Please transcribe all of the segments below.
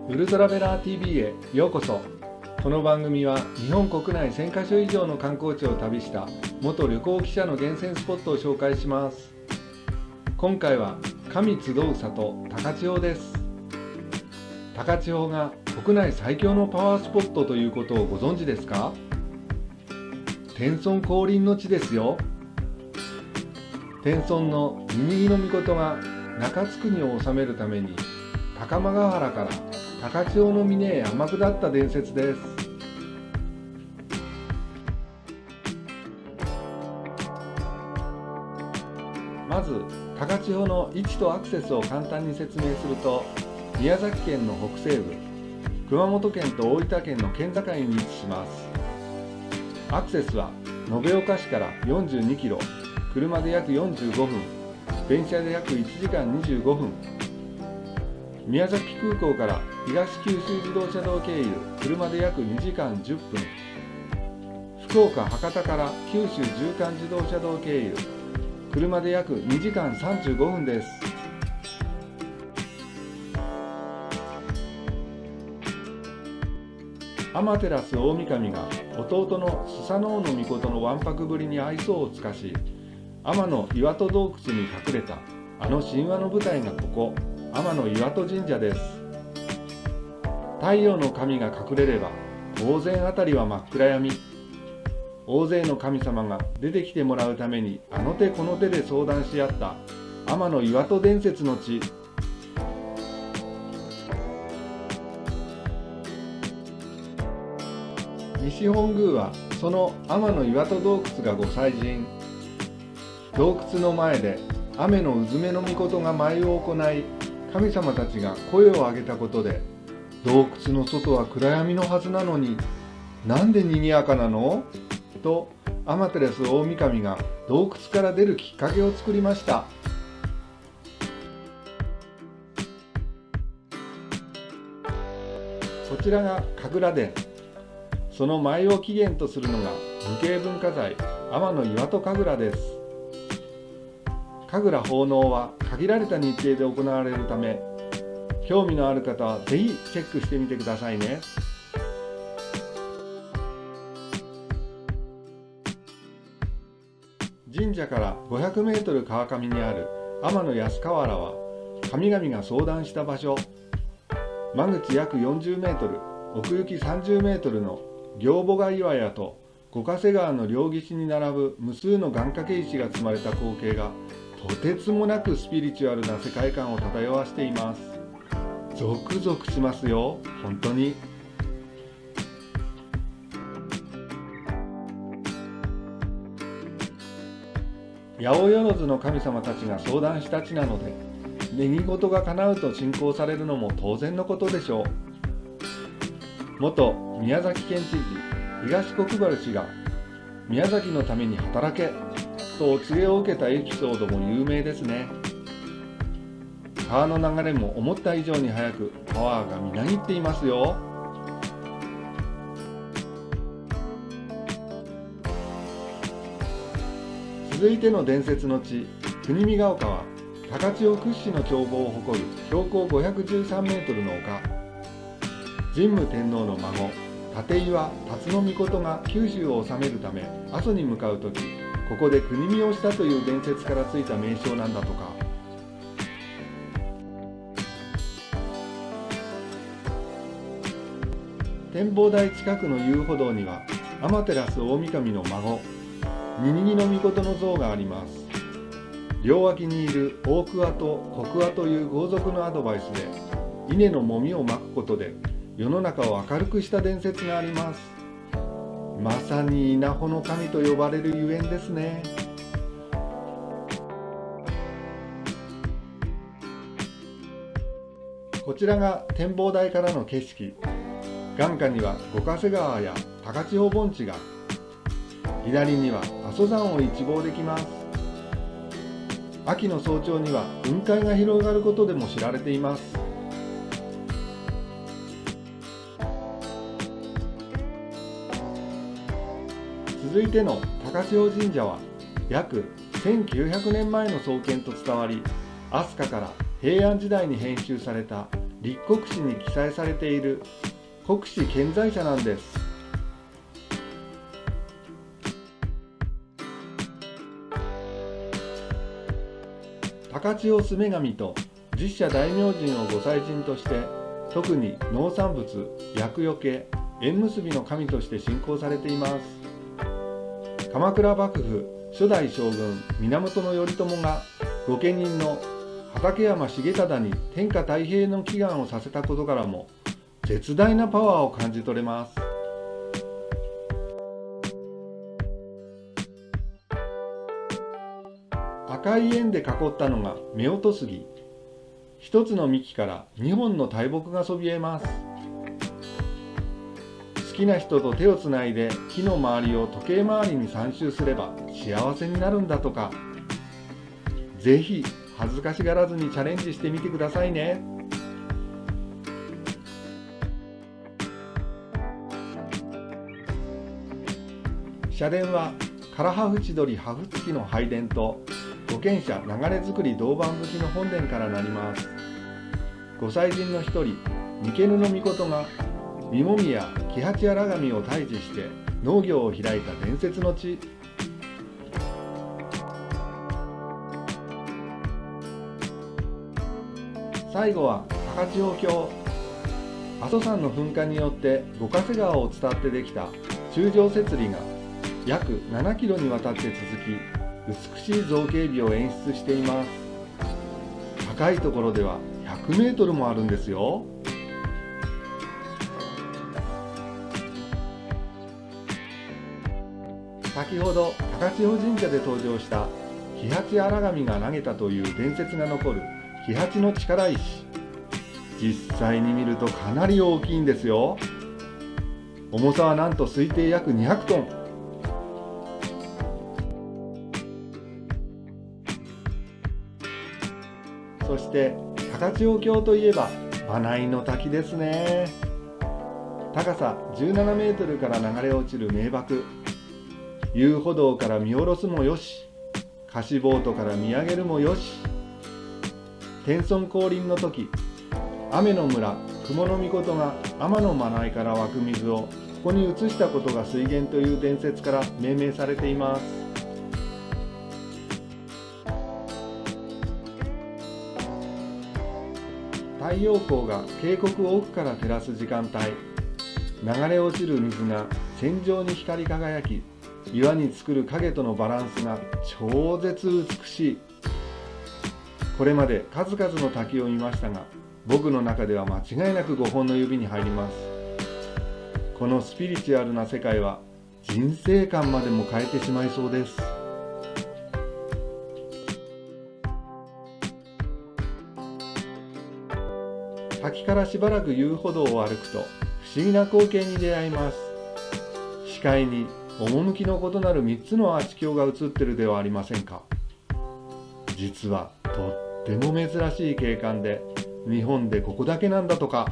ウルトラベラー TV へようこそ。この番組は日本国内1000カ所以上の観光地を旅した元旅行記者の厳選スポットを紹介します。今回は神集う里高千穂です。高千穂が国内最強のパワースポットということをご存知ですか？天孫降臨の地ですよ。天孫のニニギノミコトが中津国を治めるために高間ヶ原から高千穂の峰へ天下った伝説です。まず高千穂の位置とアクセスを簡単に説明すると、宮崎県の北西部、熊本県と大分県の県境に位置します。アクセスは延岡市から42キロ、車で約45分、電車で約1時間25分。宮崎空港から東九州自動車道経由、車で約2時間10分。福岡・博多から九州縦貫自動車道経由、車で約2時間35分です。天照大神が弟のスサノオノミコトのわんぱくぶりに愛想を尽かし、天の岩戸洞窟に隠れたあの神話の舞台がここ、天の岩戸神社です。太陽の神が隠れれば当然辺りは真っ暗闇。大勢の神様が出てきてもらうためにあの手この手で相談し合った天の岩戸伝説の地。西本宮はその天の岩戸洞窟がご祭神。洞窟の前で雨のうずめの命が舞を行い、神様たちが声を上げたことで、洞窟の外は暗闇のはずなのに、なんで賑やかなの？と天照大神が洞窟から出るきっかけを作りました。こちらが神楽殿。その舞を起源とするのが無形文化財、天の岩戸神楽です。神楽奉納は限られた日程で行われるため、興味のある方はぜひチェックしてみてくださいね。神社から500メートル川上にある天の安河原は、神々が相談した場所。間口約40メートル、奥行き30メートルの行母ヶ岩屋と五ヶ瀬川の両岸に並ぶ無数の願掛け石が積まれた光景が、とてつもなくスピリチュアルな世界観を漂わしています。ゾクゾクしますよ、本当に。八百万の神様たちが相談した地なので、願い事が叶うと信仰されるのも当然のことでしょう。元宮崎県知事東国原氏が宮崎のために働けとお告げを受けたエピソードも有名ですね。川の流れも思った以上に速くパワーがみなぎっていますよ。続いての伝説の地、国見ヶ丘は高千穂屈指の眺望を誇る標高513メートルの丘。神武天皇の孫立岩辰野命が九州を治めるため阿蘇に向かう時、ここで国見をしたという伝説からついた名称なんだとか。展望台近くの遊歩道には天照大神の孫ニニギノミコトの像があります。両脇にいる大桑と小桑という豪族のアドバイスで、稲のもみをまくことで世の中を明るくした伝説があります。まさに稲穂の神と呼ばれるゆえんですね。こちらが展望台からの景色。眼下には五ヶ瀬川や高千穂盆地が、左には阿蘇山を一望できます。秋の早朝には雲海が広がることでも知られています。続いての高千穂神社は約1900年前の創建と伝わり、飛鳥から平安時代に編集された立国史に記載されている国史健在者なんです。高千穂住神と十社大明神を御祭神として、特に農産物、厄除け、縁結びの神として信仰されています。鎌倉幕府初代将軍源頼朝が御家人の畠山重忠に天下太平の祈願をさせたことからも絶大なパワーを感じ取れます。赤い円で囲ったのが夫婦杉。一つの幹から2本の大木がそびえます。好きな人と手をつないで木の周りを時計回りに3周すれば幸せになるんだとか。ぜひ恥ずかしがらずにチャレンジしてみてくださいね。社殿は唐破縁取り破付きの拝殿と五軒社流れ造り銅板葺きの本殿からなります。御祭神の一人三毛布命が三宮喜八荒神を退治して農業を開いた伝説の地。最後は高千穂峡。阿蘇山の噴火によって五ヶ瀬川を伝ってできた柱状節理が約7キロにわたって続き、美しい造形美を演出しています。高いところでは100メートルもあるんですよ。先ほど高千穂神社で登場した喜八荒神が投げたという伝説が残る喜八の力石。実際に見るとかなり大きいんですよ。重さはなんと推定約200トン。そして高千穂峡といえば真名井の滝ですね。高さ17メートルから流れ落ちる名瀑。遊歩道から見下ろすもよし、貸しボートから見上げるもよし。天孫降臨の時、雨の村雲の命が天の真名井から湧く水をここに移したことが水源という伝説から命名されています。太陽光が渓谷を奥から照らす時間帯、流れ落ちる水が線状に光り輝き、岩に作る影とのバランスが超絶美しい。これまで数々の滝を見ましたが、僕の中では間違いなく5本の指に入ります。このスピリチュアルな世界は人生観までも変えてしまいそうです。滝からしばらく遊歩道を歩くと不思議な光景に出会います。視界に趣の異なる3つのアーチ橋が映ってるではありませんか。実はとっても珍しい景観で、日本でここだけなんだとか。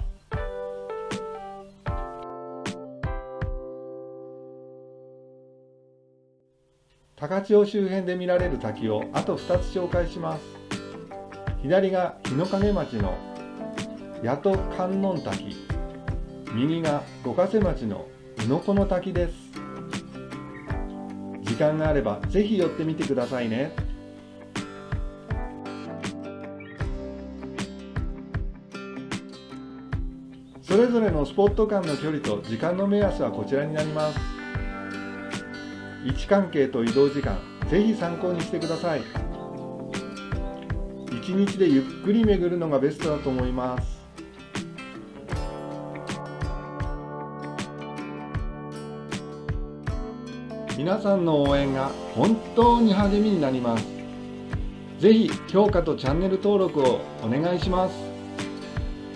高千穂周辺で見られる滝をあと2つ紹介します。左が日之影町の谷戸観音滝、右が五ヶ瀬町の宇野湖の滝です。時間があればぜひ寄ってみてくださいね。それぞれのスポット間の距離と時間の目安はこちらになります。位置関係と移動時間、ぜひ参考にしてください。1日でゆっくり巡るのがベストだと思います。皆さんの応援が本当に励みになります。ぜひ評価とチャンネル登録をお願いします。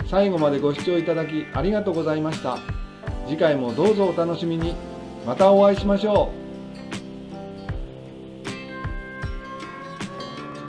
最後までご視聴いただきありがとうございました。次回もどうぞお楽しみに。またお会いしましょう。